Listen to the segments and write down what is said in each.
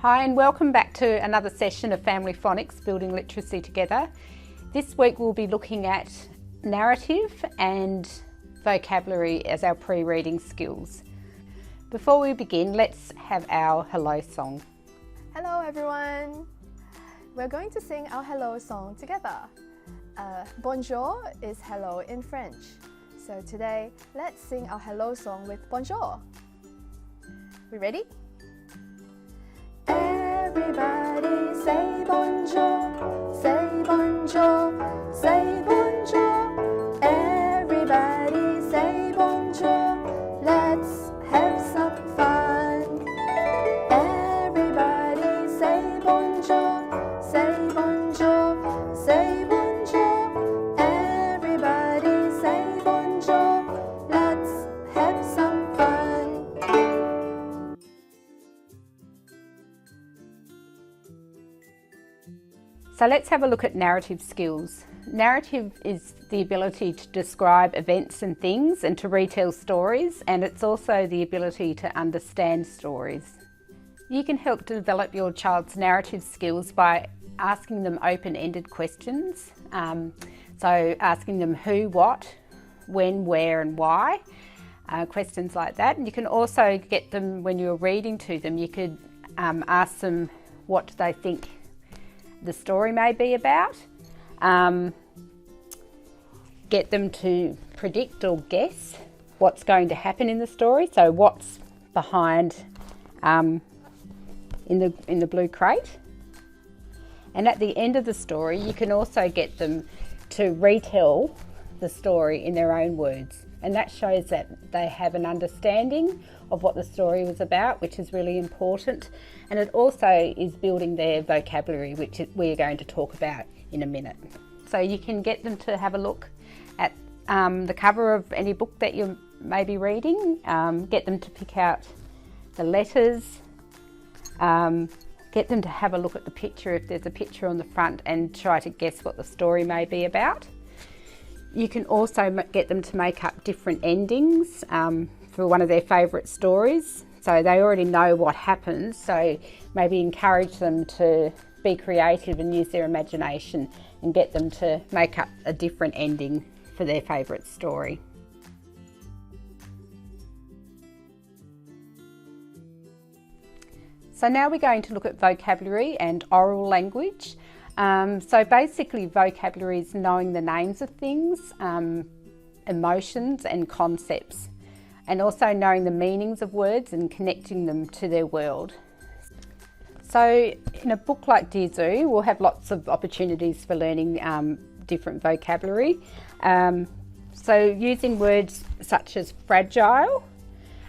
Hi and welcome back to another session of Family Phonics, Building Literacy Together. This week we'll be looking at narrative and vocabulary as our pre-reading skills. Before we begin, let's have our hello song. Hello everyone! We're going to sing our hello song together. Bonjour is hello in French. So today, let's sing our hello song with bonjour. We ready? Everybody say bonjour, say bonjour, say bonjour. Everybody say bonjour, let's have some fun. Everybody say bonjour, say bonjour, say bonjour. Everybody say bonjour, let's have some fun. So let's have a look at narrative skills. Narrative is the ability to describe events and things and to retell stories, and it's also the ability to understand stories. You can help to develop your child's narrative skills by asking them open-ended questions. So asking them who, what, when, where and why, questions like that. And you can also get them, when you're reading to them, you could ask them what they think the story may be about, get them to predict or guess what's going to happen in the story, so what's behind in the blue crate. And at the end of the story you can also get them to retell the story in their own words, and that shows that they have an understanding of what the story was about, which is really important, and it also is building their vocabulary, which we're going to talk about in a minute. So you can get them to have a look at the cover of any book that you may be reading, get them to pick out the letters, get them to have a look at the picture if there's a picture on the front and try to guess what the story may be about. You can also get them to make up different endings for one of their favourite stories, so they already know what happens, so maybe encourage them to be creative and use their imagination and get them to make up a different ending for their favourite story. So now we're going to look at vocabulary and oral language. So basically vocabulary is knowing the names of things, emotions and concepts, and also knowing the meanings of words and connecting them to their world. So in a book like Dear Zoo, we'll have lots of opportunities for learning different vocabulary. So using words such as fragile,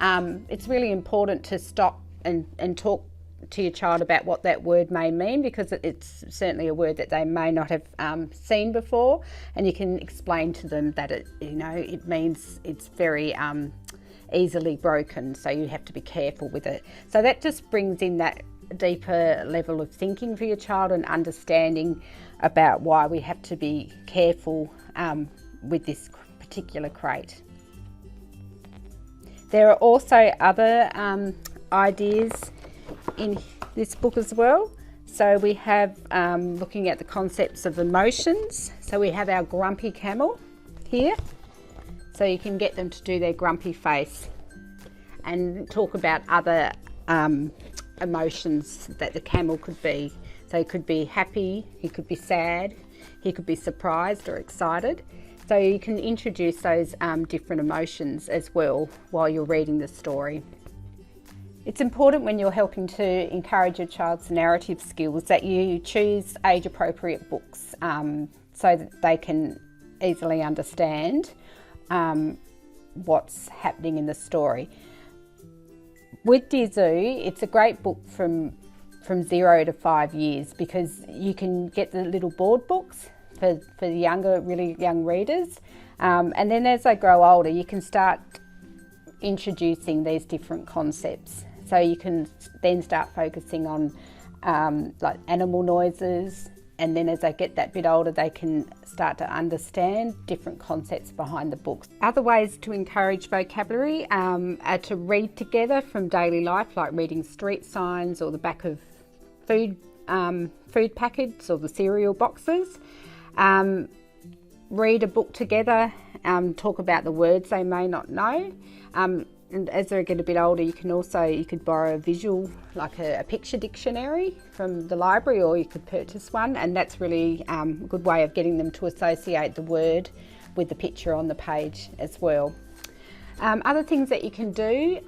it's really important to stop and talk to your child about what that word may mean, because it's certainly a word that they may not have seen before, and you can explain to them that it means it's very easily broken, so you have to be careful with it. So that just brings in that deeper level of thinking for your child and understanding about why we have to be careful with this particular crate. There are also other ideas in this book as well. So we have looking at the concepts of emotions. So we have our grumpy camel here. So you can get them to do their grumpy face and talk about other emotions that the camel could be. So he could be happy, he could be sad, he could be surprised or excited. So you can introduce those different emotions as well while you're reading the story. It's important when you're helping to encourage your child's narrative skills that you choose age-appropriate books so that they can easily understand what's happening in the story. With Dear Zoo, it's a great book from 0 to 5 years, because you can get the little board books for the younger, really young readers, and then as they grow older you can start introducing these different concepts. So you can then start focusing on like animal noises, and then as they get that bit older they can start to understand different concepts behind the books. Other ways to encourage vocabulary are to read together from daily life, like reading street signs or the back of food packets or the cereal boxes. Read a book together, talk about the words they may not know. And as they get a bit older, you could borrow a visual, like a picture dictionary from the library, or you could purchase one, and that's really a good way of getting them to associate the word with the picture on the page as well. Other things that you can do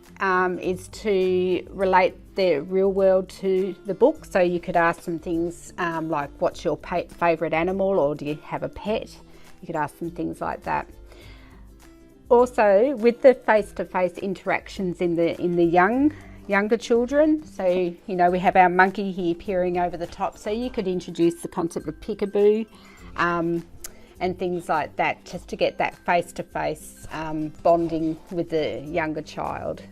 is to relate the real world to the book. So you could ask them things like, what's your favourite animal, or do you have a pet? You could ask them things like that. Also, with the face-to-face interactions in the younger children, so we have our monkey here peering over the top, so you could introduce the concept of peekaboo and things like that, just to get that face-to-face bonding with the younger child.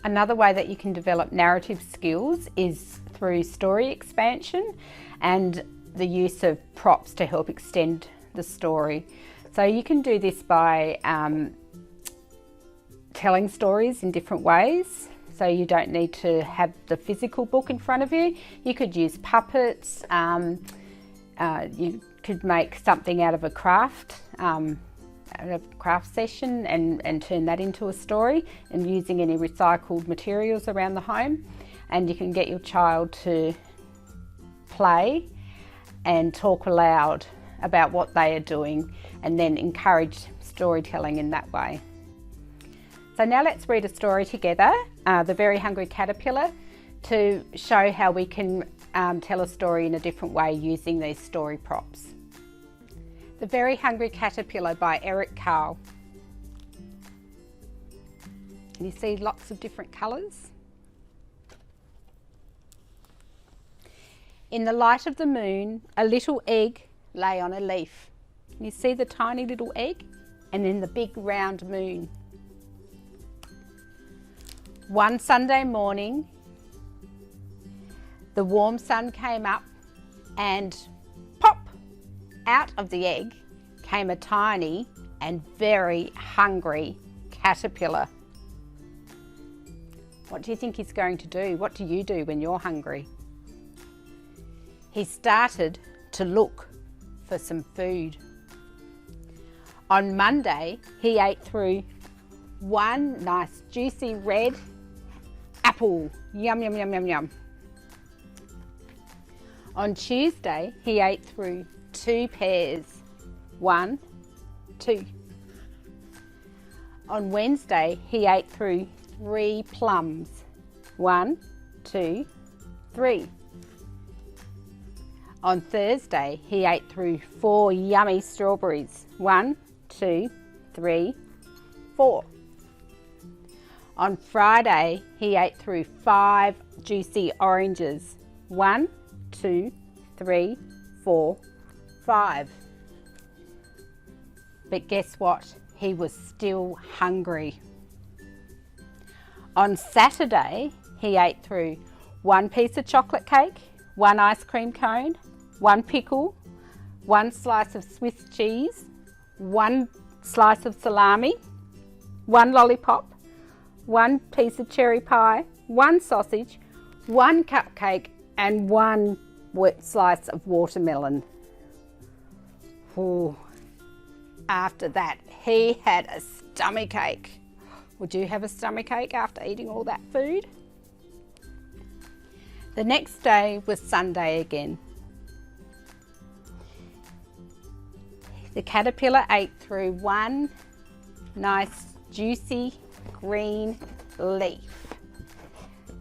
Another way that you can develop narrative skills is through story expansion and the use of props to help extend the story. So you can do this by telling stories in different ways. So you don't need to have the physical book in front of you. You could use puppets. You could make something out of a craft session and turn that into a story, and using any recycled materials around the home. And you can get your child to play and talk aloud about what they are doing, and then encourage storytelling in that way. So now let's read a story together, The Very Hungry Caterpillar, to show how we can tell a story in a different way using these story props. The Very Hungry Caterpillar by Eric Carle. Can you see lots of different colours? In the light of the moon, a little egg lay on a leaf. Can you see the tiny little egg? And then the big round moon. One Sunday morning, the warm sun came up, and pop! Out of the egg came a tiny and very hungry caterpillar. What do you think he's going to do? What do you do when you're hungry? He started to look for some food. On Monday, he ate through one nice juicy red apple. Yum, yum, yum, yum, yum. On Tuesday, he ate through 2 pears. 1, 2. On Wednesday, he ate through 3 plums. 1, 2, 3. On Thursday, he ate through 4 yummy strawberries. 1, 2, 3, 4. On Friday, he ate through 5 juicy oranges. 1, 2, 3, 4, 5. But guess what? He was still hungry. On Saturday, he ate through 1 piece of chocolate cake, 1 ice cream cone, 1 pickle, 1 slice of Swiss cheese, 1 slice of salami, 1 lollipop, 1 piece of cherry pie, 1 sausage, 1 cupcake, and 1 wet slice of watermelon. Ooh. After that, he had a stomachache. Would you have a stomachache after eating all that food? The next day was Sunday again. The caterpillar ate through 1 nice juicy green leaf.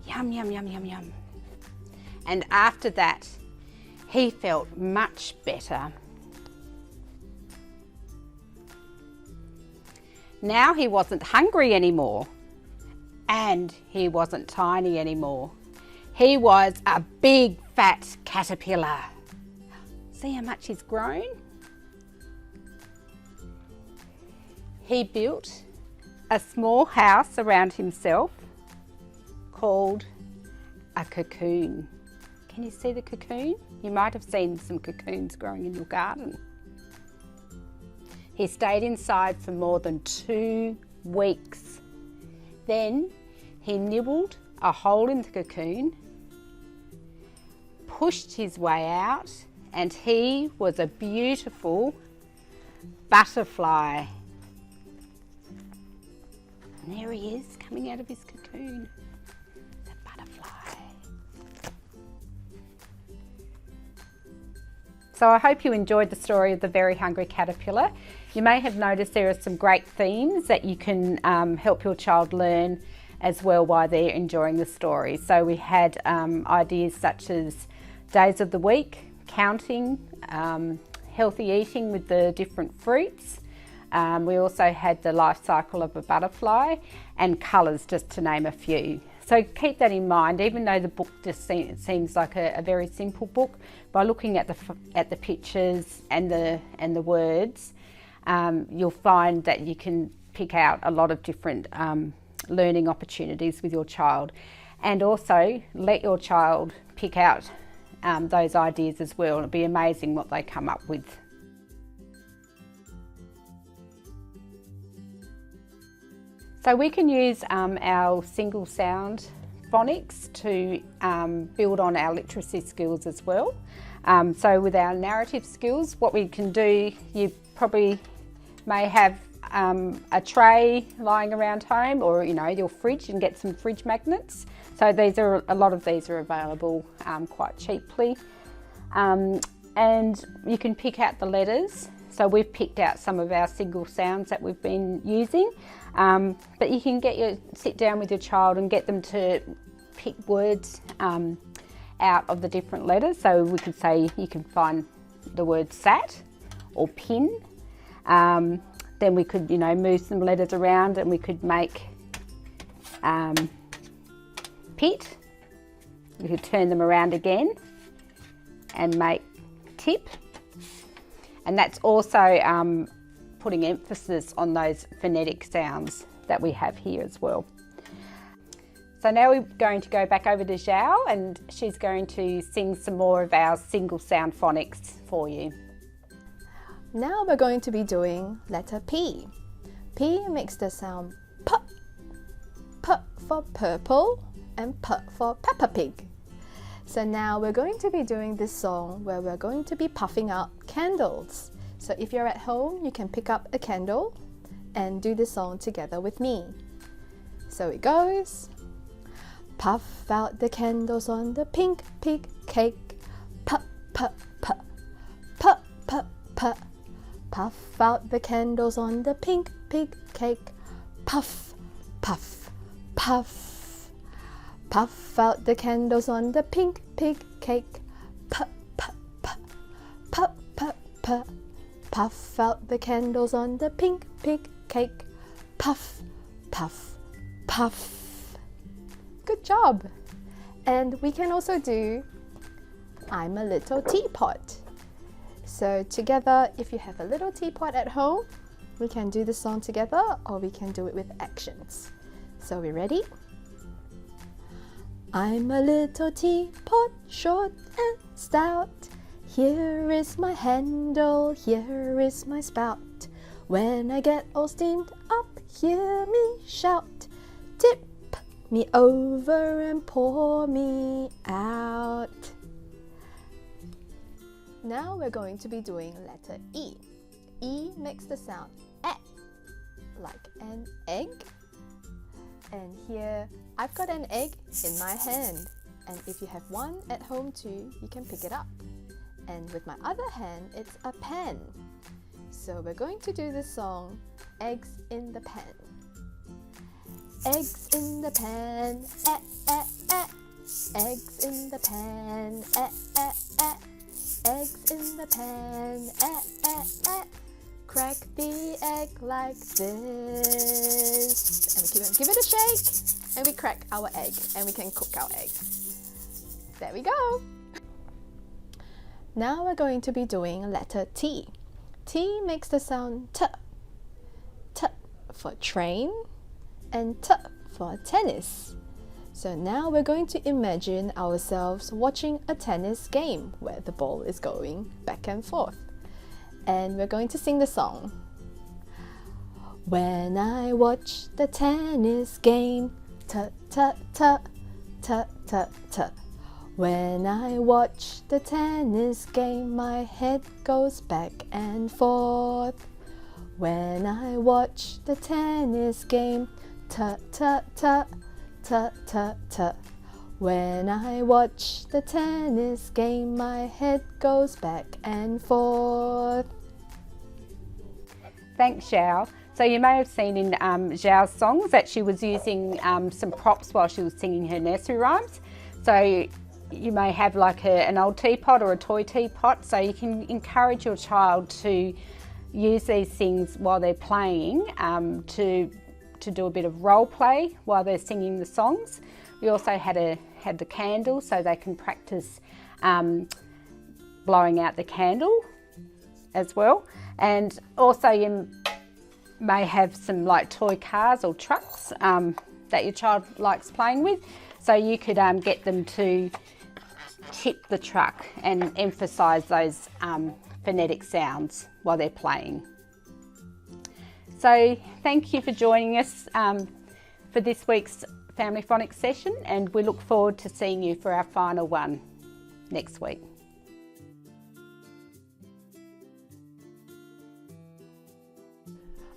Yum, yum, yum, yum, yum. And after that, he felt much better. Now he wasn't hungry anymore, and he wasn't tiny anymore. He was a big fat caterpillar. See how much he's grown? He built a small house around himself called a cocoon. Can you see the cocoon? You might have seen some cocoons growing in your garden. He stayed inside for more than 2 weeks. Then he nibbled a hole in the cocoon, pushed his way out, and he was a beautiful butterfly. And there he is, coming out of his cocoon. The butterfly. So I hope you enjoyed the story of the Very Hungry Caterpillar. You may have noticed there are some great themes that you can help your child learn as well while they're enjoying the story. So we had ideas such as days of the week, counting, healthy eating with the different fruits. We also had the life cycle of a butterfly and colours, just to name a few. So keep that in mind, even though the book just seems like a very simple book. By looking at the pictures and the words, you'll find that you can pick out a lot of different learning opportunities with your child, and also let your child pick out those ideas as well. It'll be amazing what they come up with. So we can use our single sound phonics to build on our literacy skills as well. So with our narrative skills, what we can do, you probably may have a tray lying around home, or your fridge, and get some fridge magnets. So a lot of these are available quite cheaply, and you can pick out the letters. So we've picked out some of our single sounds that we've been using, but you can sit down with your child and get them to pick words out of the different letters. So we could say you can find the word sat or pin. Then we could move some letters around, and we could make pit. We could turn them around again and make tip. And that's also putting emphasis on those phonetic sounds that we have here as well. So now we're going to go back over to Zhao, and she's going to sing some more of our single sound phonics for you. Now we're going to be doing letter P. P makes the sound P. P for purple and P for Peppa Pig. So now we're going to be doing this song where we're going to be puffing out candles. So if you're at home, you can pick up a candle and do this song together with me. So it goes. Puff out the candles on the pink pig cake. Puff, puff, puff. Puff, puff, puff. Puff out the candles on the pink pig cake. Puff, puff, puff. Puff out the candles on the pink pig cake. Puff, puff, puff. Puff, puff, puff. Puff out the candles on the pink pig cake. Puff, puff, puff. Good job! And we can also do I'm a little teapot. So together, if you have a little teapot at home, we can do the song together, or we can do it with actions. So we ready? I'm a little teapot, short and stout. Here is my handle, here is my spout. When I get all steamed up, hear me shout. Tip me over and pour me out. Now we're going to be doing letter E. E makes the sound E, like an egg. And here, I've got an egg in my hand. And if you have one at home too, you can pick it up. And with my other hand, it's a pen. So we're going to do this song, Eggs in the Pen. Eggs in the pen, eh, eh, eh. Eggs in the pen, eh, eh, eh. Eggs in the pen, eh, eh, eh. Crack the egg like this. And we give it a shake, and we crack our egg, and we can cook our egg. There we go. Now we're going to be doing letter T. T makes the sound T. T for train and T for tennis. So now we're going to imagine ourselves watching a tennis game where the ball is going back and forth. And we're going to sing the song. When I watch the tennis game, tut tut tut, tut tut tut. When I watch the tennis game, my head goes back and forth. When I watch the tennis game, tut tut tut, tut tut tut. When I watch the tennis game, my head goes back and forth. Thanks, Zhao. So you may have seen in Zhao's songs that she was using some props while she was singing her nursery rhymes. So you may have like an old teapot or a toy teapot, so you can encourage your child to use these things while they're playing to do a bit of role play while they're singing the songs. We also had the candle, so they can practice blowing out the candle as well. And also you may have some like toy cars or trucks that your child likes playing with, so you could get them to tip the truck and emphasise those phonetic sounds while they're playing. So thank you for joining us for this week's Family Phonics session, and we look forward to seeing you for our final one next week.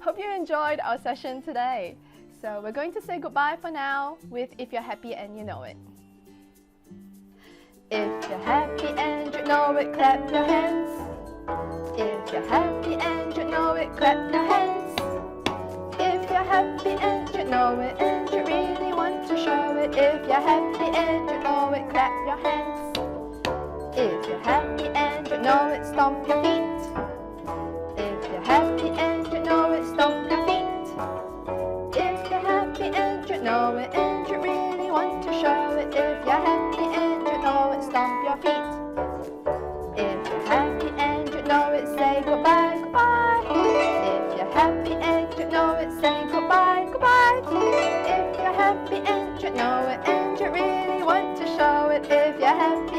Hope you enjoyed our session today. So we're going to say goodbye for now with If You're Happy and You Know It. If you're happy and you know it, clap your hands. If you're happy and you know it, clap your hands. If you're happy and you know it and you really want to show it. If you're happy and you know it, clap your hands. If you're happy and you know it, stomp your feet. If you're happy and you know it, stomp your feet. If you're happy and you know it and you really want to show it. If you're happy and you know it, stomp your feet. If you're happy and you know it, say goodbye, goodbye. If you're happy and you know it, say goodbye, goodbye. If you're happy and you know it and you really want to show it. If you're happy